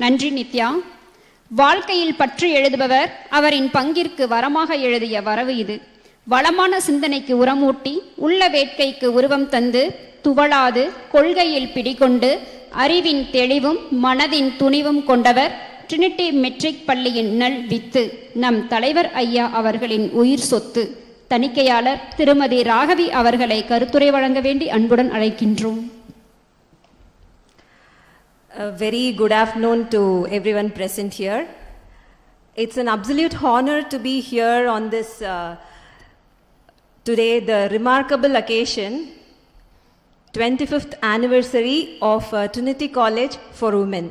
நன்றி நித்யா. வாழ்க்கையில் பற்றி எழுதுபவர் அவரின் பங்கிற்கு வரமாக எழுதிய வரவு இது. வளமான சிந்தனைக்கு உரமூட்டி உள்ள வேட்கைக்கு உருவம் தந்து துவளாது கொள்கையில் பிடிகொண்டு அறிவின் தெளிவும் மனதின் துணிவும் கொண்டவர் ட்ரினிட்டி மெட்ரிக் பள்ளியின் நல் வித்து நம் தலைவர் ஐயா அவர்களின் உயிர் சொத்து. தணிக்கையாளர் திருமதி ராகவி அவர்களை கருத்துரை வழங்க வேண்டி அன்புடன் அழைக்கின்றோம். A very good afternoon to everyone present here. It's an absolute honor to be here on this today, the remarkable occasion, 25th anniversary of Trinity College for Women.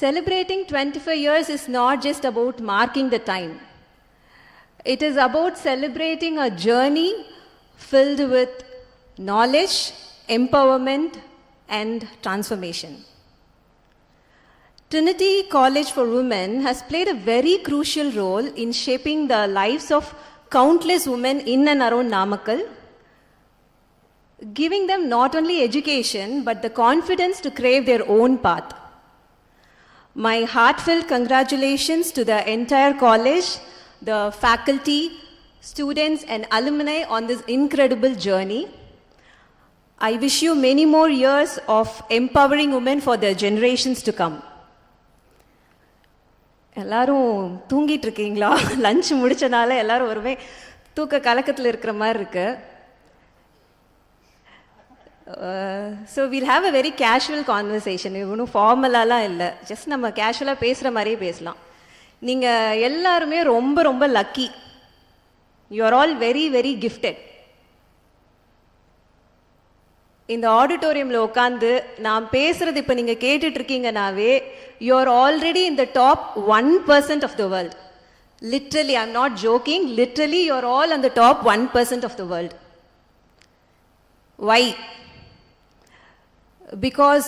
Celebrating 25 years is not just about marking the time. It is about celebrating a journey filled with knowledge, empowerment, and transformation. Trinity College for Women has played a very crucial role in shaping the lives of countless women in and around Namakkal, giving them not only education but the confidence to crave their own path. My heartfelt congratulations to the entire college, the faculty, students, and alumni on this incredible journey. I wish you many more years of empowering women for the generations to come. எல்லாரும் தூங்கிட்டு இருக்கீங்களா? Lunch முடிச்சனால எல்லாரும் ஒருவே தூக்க கலக்கத்தில் இருக்கிற மாதிரி இருக்கு. So we'll have a very casual conversation. ஒன்றும் ஃபார்மலாலாம் இல்லை, ஜஸ்ட் நம்ம கேஷுவலாக பேசுகிற மாதிரியே பேசலாம். நீங்கள் எல்லாருமே ரொம்ப ரொம்ப lucky. You are all very very gifted. இந்த ஆடிட்டோரியமில் உட்காந்து நான் பேசுறது இப்போ நீங்கள் கேட்டுட்டு இருக்கீங்கன்னாவே you are already in the top 1% of the world. Literally, I am not joking, literally you are all on the top 1% of the world. Why? Because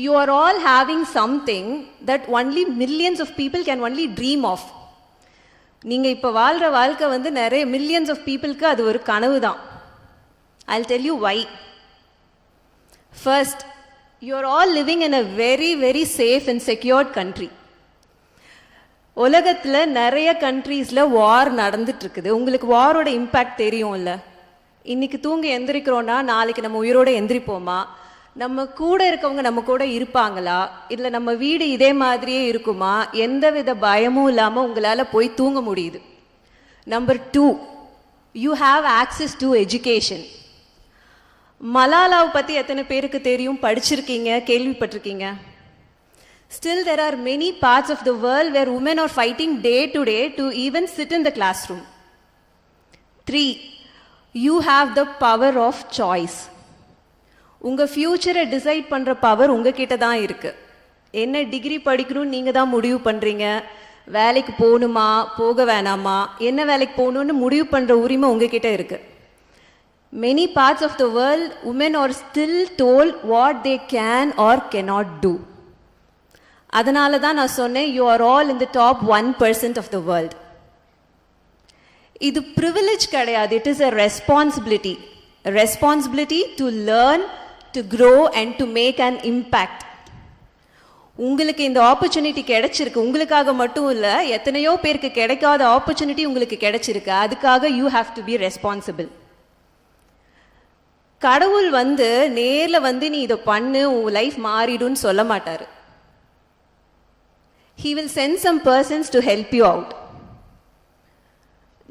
you are all having something that only millions of people can only dream of. நீங்கள் இப்போ வாழ்கிற வாழ்க்கை வந்து நிறைய millions of பீப்புளுக்கு அது ஒரு கனவு தான். I'll tell you why. First, you are all living in a very very safe and secured country. உலகத்தில் நிறைய கண்ட்ரீஸில் வார் நடந்துட்டு இருக்குது. உங்களுக்கு வாரோட இம்பேக்ட் தெரியும்ல. இன்னைக்கு தூங்கி எந்திரிக்கிறோன்னா நாளைக்கு நம்ம உயிரோட எந்திரிப்போமா? நம்ம கூட இருக்கவங்க நம்ம கூட இருப்பாங்களா? இல்லை நம்ம வீடு இதே மாதிரியே இருக்குமா? எந்த வித பயமும் இல்லாமல் உங்களால் போய் தூங்க முடியுது. Number 2, you have access to education. மலாலாவை பற்றி எத்தனை பேருக்கு தெரியும்? படிச்சிருக்கீங்க, கேள்விப்பட்டிருக்கீங்க. Still there are many parts of the world where women are fighting day to day to even sit in the classroom. 3, you have the power of choice. உங்கள் ஃப்யூச்சரை decide பண்ணுற power உங்ககிட்ட தான் இருக்குது. என்ன டிகிரி படிக்கணும்னு நீங்கள் தான் முடிவு பண்ணுறீங்க. வேலைக்கு போகணுமா, போக வேணாமா, என்ன வேலைக்கு போகணுன்னு முடிவு பண்ணுற உரிமை உங்ககிட்ட இருக்குது. Many parts of the world, women are still told what they can or cannot do. அதனால தான் நான் சொன்னேன், you are all in the top 1% of the world. இது privilege கிடையாது, it is a responsibility. A responsibility to learn, to grow and to make an impact. உங்களுக்கு இந்த opportunity கிடைச்சிருக்கு. உங்களுக்காக மட்டும் இல்லை, எத்தனையோ பேருக்கு கிடைக்காத ஆப்பர்ச்சுனிட்டி உங்களுக்கு கிடைச்சிருக்கு. அதுக்காக you have to be responsible. கடவுள் வந்து நேரில் வந்து நீ இதை பண்ணு, உன் லைஃப் மாறிடுன்னு சொல்ல மாட்டார். He will send some persons to help you out.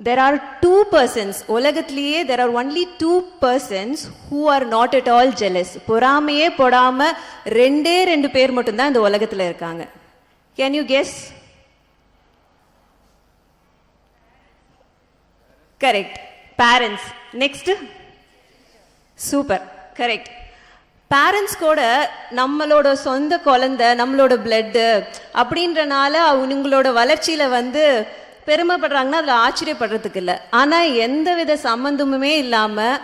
There are 2 persons. உலகத்திலேயே there are only 2 persons who are not at all jealous. பொறாமையே போடாம 2 பேர் மட்டும்தான் இந்த உலகத்தில் இருக்காங்க. Can you guess? Correct. Parents. Next. Super, correct. Parents கூட நம்மளோட சொந்த குழந்தை, நம்மளோட பிளட்டு அப்படின்றனால அவங்களோட வளர்ச்சியில் வந்து பெருமைப்படுறாங்கன்னா அதில் ஆச்சரியப்படுறதுக்கு இல்லை. ஆனால் எந்த வித சம்மந்தமுமே இல்லாமல்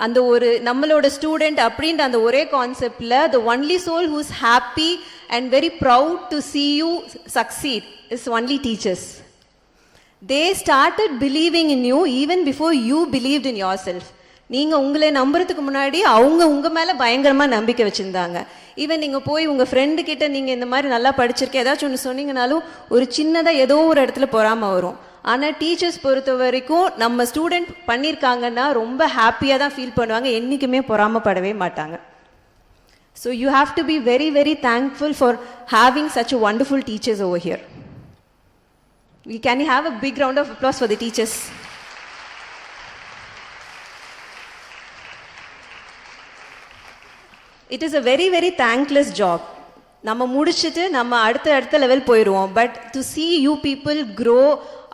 அந்த ஒரு நம்மளோட ஸ்டூடெண்ட் அப்படின்ற அந்த ஒரே கான்செப்டில் the only soul who's happy and very proud to see you succeed is only teachers. They started believing in you even before you believed in yourself. நீங்கள் உங்களை நம்புறதுக்கு முன்னாடி அவங்க உங்கள் மேலே பயங்கரமாக நம்பிக்கை வச்சுருந்தாங்க. ஈவன் நீங்கள் போய் உங்கள் ஃப்ரெண்டு கிட்ட நீங்கள் இந்த மாதிரி நல்லா படிச்சிருக்கேன் ஏதாச்சும் ஒன்று சொன்னீங்கனாலும் ஒரு சின்னதாக ஏதோ ஒரு இடத்துல பொறாமல் வரும். ஆனால் டீச்சர்ஸ் பொறுத்த வரைக்கும் நம்ம ஸ்டூடெண்ட் பண்ணியிருக்காங்கன்னா ரொம்ப ஹாப்பியாக தான் ஃபீல் பண்ணுவாங்க, என்றைக்குமே பொறாமப்படவே மாட்டாங்க. So you have to be very very thankful for having such a wonderful teachers over here. Can you have a big round of applause for the teachers? It is a very very thankless job. நம்ம முடிச்சிட்டு நம்ம அடுத்த level போயிடுவோம். But to see you people grow,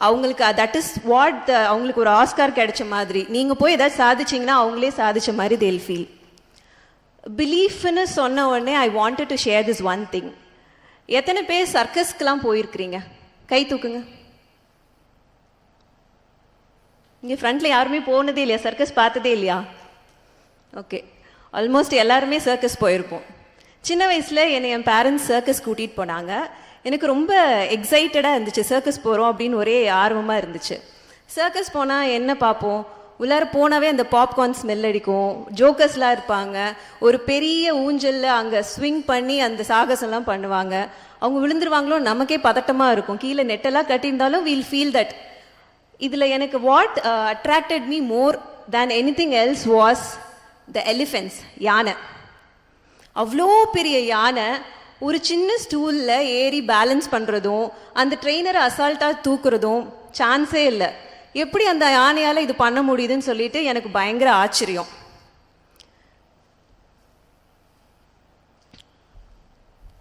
அவங்களுக்கு that is what அவங்களுக்கு ஒரு Oscar கிடைச்ச மாதிரி. நீங்கள் போய் ஏதாவது சாதிச்சிங்கன்னா அவங்களே சாதிச்ச மாதிரி they'll feel. பிலீஃப்னு சொன்ன உடனே I wanted to share this one thing. எத்தனை பேர் சர்க்கஸ்க்கெலாம் போயிருக்கிறீங்க? கை தூக்குங்க. இங்கே ஃப்ரண்ட்டில் யாருமே போனதே இல்லையா? சர்க்கஸ் பார்த்ததே இல்லையா? ஓகே, ஆல்மோஸ்ட் எல்லாருமே சர்க்கஸ் போயிருப்போம். சின்ன வயசில் என்னை என் பேரண்ட்ஸ் சர்க்கஸ் கூட்டிகிட்டு போனாங்க. எனக்கு ரொம்ப எக்ஸைட்டடாக இருந்துச்சு. சர்க்கஸ் போகிறோம் அப்படின்னு ஒரே ஆர்வமாக இருந்துச்சு. சர்க்கஸ் போனால் என்ன பார்ப்போம்? உள்ளார போனாவே அந்த பாப்கார்ன் ஸ்மெல் அடிக்கும், ஜோக்கர்ஸ்லாம் இருப்பாங்க, ஒரு பெரிய ஊஞ்சலில் அங்கே ஸ்விங் பண்ணி அந்த சாகசம்லாம் பண்ணுவாங்க. அவங்க விழுந்துருவாங்களோ நமக்கே பதட்டமாக இருக்கும். கீழே நெட்டெல்லாம் கட்டியிருந்தாலும் வீல் ஃபீல் தட். இதில் எனக்கு what attracted me more than anything else was the elephants, யானை. அவ்வளோ பெரிய யானை ஒரு சின்ன ஸ்டூலில் ஏறி பேலன்ஸ் பண்ணுறதும் அந்த ட்ரெயினரை அசால்ட்டாக தூக்குறதும் சான்ஸே இல்லை. எப்படி அந்த யானையால் இது பண்ண முடியுதுன்னு சொல்லிட்டு எனக்கு பயங்கர ஆச்சரியம்.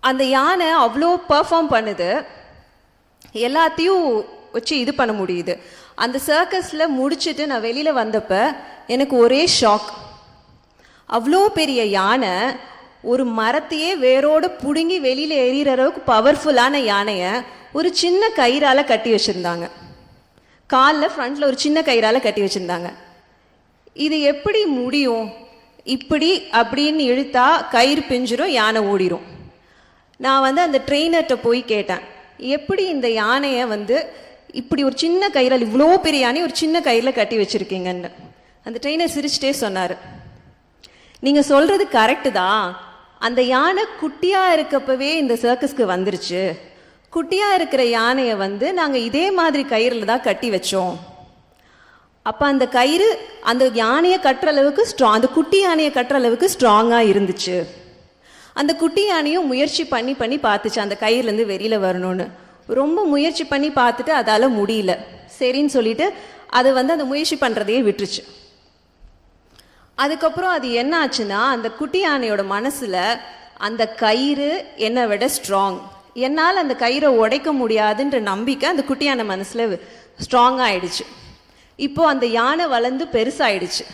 அந்த யானை அவ்வளோ பர்ஃபார்ம் பண்ணுது, எல்லாத்தையும் வச்சு இது பண்ண முடியுது. அந்த சர்க்கஸில் முடிச்சுட்டு நான் வெளியில் வந்தப்போ எனக்கு ஒரே ஷாக். அவ்வளோ பெரிய யானை ஒரு மரத்தையே வேரோடு பிடுங்கி வெளியில் எறிகிற அளவுக்கு பவர்ஃபுல்லான யானையை ஒரு சின்ன கயிறால் கட்டி வச்சுருந்தாங்க. காலில் ஃப்ரண்ட்டில் ஒரு சின்ன கயிறால் கட்டி வச்சுருந்தாங்க. இது எப்படி முடியும்? இப்படி அப்படின்னு இழுத்தா கயிறு பிஞ்சிரும், யானை ஓடிரும். நான் அந்த ட்ரெயினர்கிட்ட போய் கேட்டேன், எப்படி இந்த யானையை இப்படி ஒரு சின்ன கயிறால், இவ்வளோ பெரிய யானை ஒரு சின்ன கயிறில் கட்டி வச்சுருக்கீங்கன்னு. அந்த ட்ரெயினர் சிரிச்சிட்டே சொன்னார், நீங்கள் சொல்கிறது கரெக்டு தான். அந்த யானை குட்டியாக இருக்கப்பவே இந்த சர்க்கஸ்க்கு வந்துருச்சு. குட்டியாக இருக்கிற யானையை நாங்கள் இதே மாதிரி கயிறில் தான் கட்டி வச்சோம். அப்போ அந்த கயிறு அந்த யானையை கட்டுற அளவுக்கு அந்த குட்டி யானையை கட்டுற அளவுக்கு ஸ்ட்ராங்காக இருந்துச்சு. அந்த குட்டி யானையும் முயற்சி பண்ணி பண்ணி பார்த்துச்சு அந்த கயிறுலேருந்து வெளியில் வரணும்னு. ரொம்ப முயற்சி பண்ணி பார்த்துட்டு அதால் முடியல. சரின்னு சொல்லிட்டு அது அந்த முயற்சி பண்ணுறதையே விட்டுருச்சு. அதுக்கப்புறம் அது என்ன ஆச்சுன்னா, அந்த குட்டி யானையோட மனசில் அந்த கயிறு என்னை விட ஸ்ட்ராங், என்னால் அந்த கயிறை உடைக்க முடியாதுன்ற நம்பிக்கை அந்த குட்டி யானை மனசில் ஸ்ட்ராங்காக ஆயிடுச்சு. இப்போது அந்த யானை வளர்ந்து பெருசாகிடுச்சு.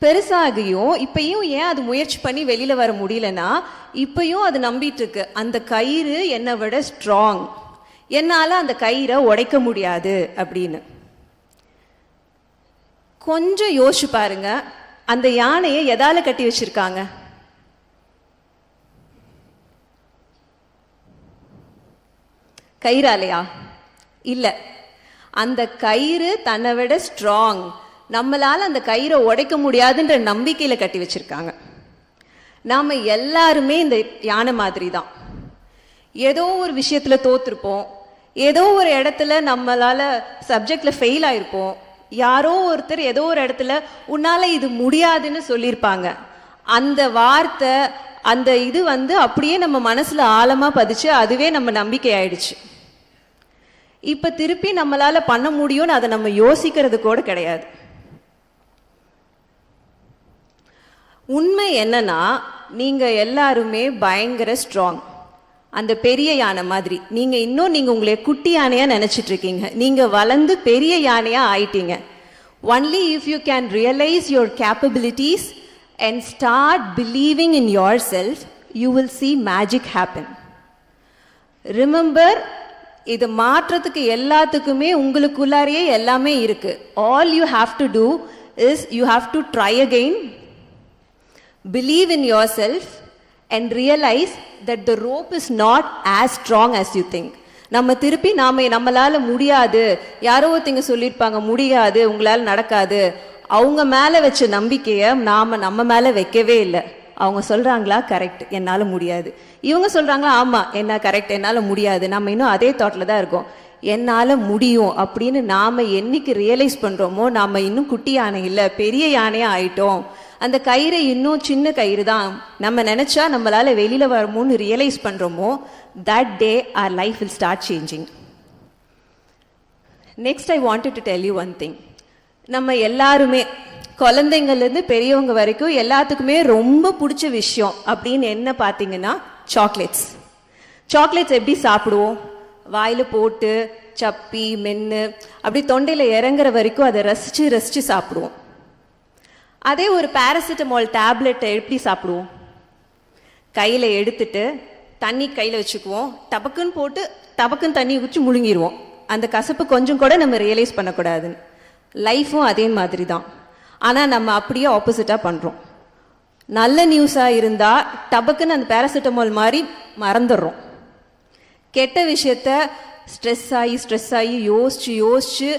பெருசாகியும் இப்பயும் ஏன் அது முயற்சி பண்ணி வெளியில் வர முடியலன்னா, இப்பயும் அது நம்பிட்டு இருக்கு அந்த கயிறு என்னை விட ஸ்ட்ராங், என்னால் அந்த கயிறை உடைக்க முடியாது அப்படின்னு. கொஞ்சம் யோசிச்சு பாருங்க, அந்த யானையை எதால கட்டி வச்சிருக்காங்க? கயிறாலையா? இல்லை, அந்த கயிறு தன்னை விட ஸ்ட்ராங், நம்மளால அந்த கயிறை உடைக்க முடியாதுன்ற நம்பிக்கையில் கட்டி வச்சிருக்காங்க. நாம் எல்லாருமே இந்த யானை மாதிரி தான். ஏதோ ஒரு விஷயத்தில் தோற்றுருப்போம், ஏதோ ஒரு இடத்துல நம்மளால் சப்ஜெக்டில் ஃபெயில் ஆகிருப்போம், யாரோ ஒருத்தர் ஏதோ ஒரு இடத்துல உன்னால் இது முடியாதுன்னு சொல்லியிருப்பாங்க. அந்த வார்த்தை அந்த இது அப்படியே நம்ம மனசில் ஆழமாக பதிச்சு அதுவே நம்ம நம்பிக்கை ஆயிடுச்சு. இப்போ திருப்பி நம்மளால் பண்ண முடியும்னு அதை நம்ம யோசிக்கிறது கூட கிடையாது. உண்மை என்னன்னா, நீங்கள் எல்லாருமே பயங்கர ஸ்ட்ராங். அந்த பெரிய யானை மாதிரி நீங்கள் உங்களை குட்டி யானையாக நினச்சிட்டு இருக்கீங்க. நீங்கள் வளர்ந்து பெரிய யானையாக ஆயிட்டீங்க. Only if you can realise your capabilities and start believing in yourself, you will see magic happen. Remember, இது மாற்றத்துக்கு எல்லாத்துக்குமே உங்களுக்குள்ளாரையே எல்லாமே இருக்குது. All you have to do is you have to try again, believe in yourself and realize that the rope is not as strong as you think. நம்ம நம்மளால முடியாது, யாரோ ஒருத்தங்க சொல்லியிருப்பாங்க முடியாது, உங்களால் நடக்காது, அவங்க மேல வச்ச நம்பிக்கைய நாம நம்ம மேல வைக்கவே இல்லை. அவங்க சொல்றாங்களா கரெக்ட், என்னால முடியாது. இவங்க சொல்றாங்களா ஆமா என்ன கரெக்ட், என்னால முடியாது. நம்ம இன்னும் அதே தாட்ல தான் இருக்கோம். என்னால முடியும் அப்படின்னு நாம என்னைக்கு ரியலைஸ் பண்றோமோ நாம இன்னும் குட்டி யானை இல்ல, பெரிய யானையா ஆயிட்டோம். அந்த கயிறு இன்னும் சின்ன கயிறு தான். நம்ம நினைச்சா நம்மளால வெளியில வரமோன்னு ரியலைஸ் பண்றோமோ, that day our life will start changing. Next I wanted to tell you one thing. நம்ம எல்லாருமே குழந்தைங்கள்லேருந்து பெரியவங்க வரைக்கும் எல்லாத்துக்குமே ரொம்ப பிடிச்ச விஷயம் அப்படின்னு என்ன பார்த்தீங்கன்னா சாக்லேட்ஸ். சாக்லேட்ஸ் எப்படி சாப்பிடுவோம்? வாயில் போட்டு சப்பி மென்று அப்படி தொண்டையில் இறங்குற வரைக்கும் அதை ரசித்து ரசித்து சாப்பிடுவோம். அதே ஒரு பேராசிட்டமால் டேப்லெட்டை எப்படி சாப்பிடுவோம்? கையில் எடுத்துட்டு தண்ணி கையில் வச்சுக்குவோம், டபக்குன்னு போட்டு டபக்குன்னு தண்ணி ஊற்றி முழுங்கிடுவோம். அந்த கசப்பு கொஞ்சம் கூட நம்ம ரியலைஸ் பண்ணக்கூடாதுன்னு. லைஃப்பும் அதே மாதிரி தான். ஆனால் நம்ம அப்படியே ஆப்போசிட்டாக பண்ணுறோம். நல்ல நியூஸாக இருந்தால் டபக்குன்னு அந்த பேராசிட்டமால் மாதிரி மறந்துடுறோம். கெட்ட விஷயத்த ஸ்ட்ரெஸ் ஆகி யோசிச்சு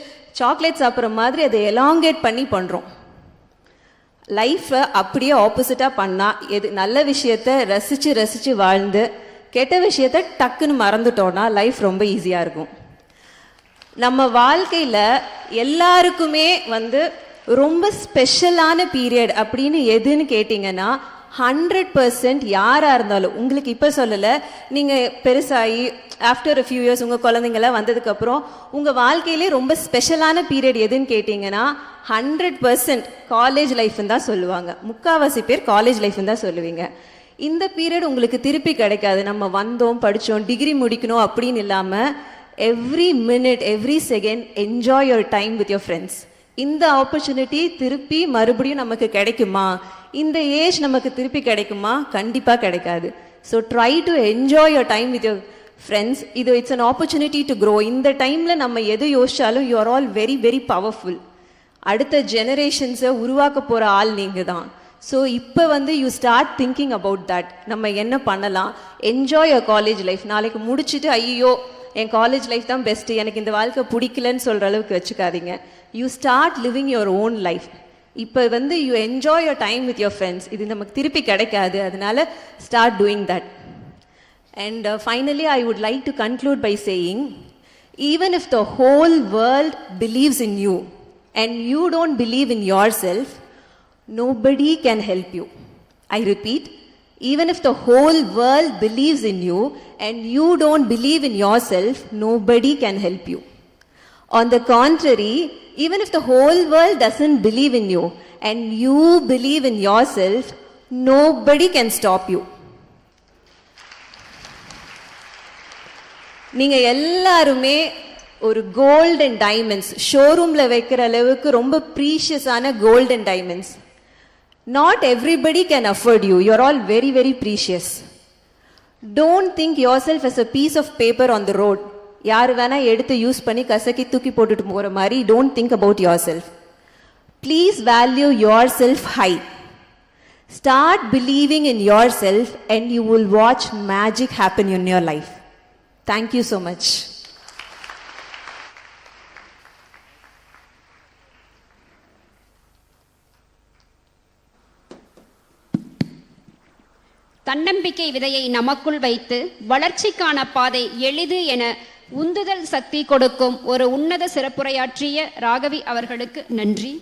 சாக்லேட் சாப்பிட்ற மாதிரி அதை எலாங்கேட் பண்ணி பண்ணுறோம். லைஃப்பை அப்படியே ஆப்போசிட்டாக பண்ணால் எது நல்ல விஷயத்த ரசித்து வாழ்ந்து கெட்ட விஷயத்த டக்குன்னு மறந்துட்டோன்னா லைஃப் ரொம்ப ஈஸியாக இருக்கும். நம்ம வாழ்க்கையில் எல்லாருக்குமே ரொம்ப ஸ்பெஷலான பீரியட் அப்படின்னு எதுன்னு கேட்டிங்கன்னா 100% யாராக இருந்தாலும், உங்களுக்கு இப்போ சொல்லலை, நீங்கள் பெருசாகி ஆஃப்டர் அ ஃபியூ இயர்ஸ் உங்கள் குழந்தைங்களாம் வந்ததுக்கப்புறம் உங்கள் வாழ்க்கையிலே ரொம்ப ஸ்பெஷலான பீரியட் எதுன்னு கேட்டிங்கன்னா 100% காலேஜ் லைஃப்னு தான் சொல்லுவாங்க. முக்கால்வாசி பேர் காலேஜ் லைஃப்னு தான் சொல்லுவீங்க. இந்த பீரியட் உங்களுக்கு திருப்பி கிடைக்காது. நம்ம வந்தோம் படித்தோம் டிகிரி முடிக்கணும் அப்படின்னு இல்லாமல் every minute every second enjoy your time with your friends. இந்த ஆப்பர்ச்சுனிட்டி திருப்பி மறுபடியும் நமக்கு கிடைக்குமா? இந்த ஏஜ் நமக்கு திருப்பி கிடைக்குமா? கண்டிப்பாக கிடைக்காது. So try to enjoy your time with your friends. It's an opportunity to grow. இந்த டைமில் நம்ம எது யோசிச்சாலும் you are all very very powerful. அடுத்த ஜெனரேஷன்ஸை உருவாக்க போகிற ஆள் நீங்கள் தான். ஸோ இப்போ you start thinking about that. நம்ம என்ன பண்ணலாம்? Enjoy your college life. நாளைக்கு முடிச்சுட்டு ஐயோ என் காலேஜ் லைஃப் தான் பெஸ்ட்டு, எனக்கு இந்த வாழ்க்கை பிடிக்கலன்னு சொல்கிற அளவுக்கு வச்சுக்காதீங்க. You start living your own life. இப்போ you enjoy your time with your friends. இது நமக்கு திருப்பி கிடைக்காது. அதனால start doing that. And finally I would like to conclude by saying, even if the whole world believes in you and you don't believe in yourself, nobody can help you. I repeat, even if the whole world believes in you and you don't believe in yourself, nobody can help you. On the contrary, even if the whole world doesn't believe in you and you believe in yourself, nobody can stop you. நீங்க எல்லாருமே ஒரு gold and diamonds, ஷோரூம்ல வைக்கிற அளவுக்கு ரொம்ப ப்ரீஷியஸான gold and diamonds. Not everybody can afford you. You're all very very precious. Don't think yourself as a piece of paper on the road. யார் வேணா எடுத்து யூஸ் பண்ணி கசக்கி தூக்கி போட்டுட்டு போகிற மாதிரி don't think about yourself. Please value yourself high. Start believing in yourself and you will watch magic happen in your life. Thank you so much. தன்னம்பிக்கை விதையை நமக்குள் வைத்து வளர்ச்சிக்கான பாதை எளிது என உந்துதல் சக்தி கொடுக்கும் ஒரு உன்னத சிறப்புரையாற்றிய ராகவி அவர்களுக்கு நன்றி.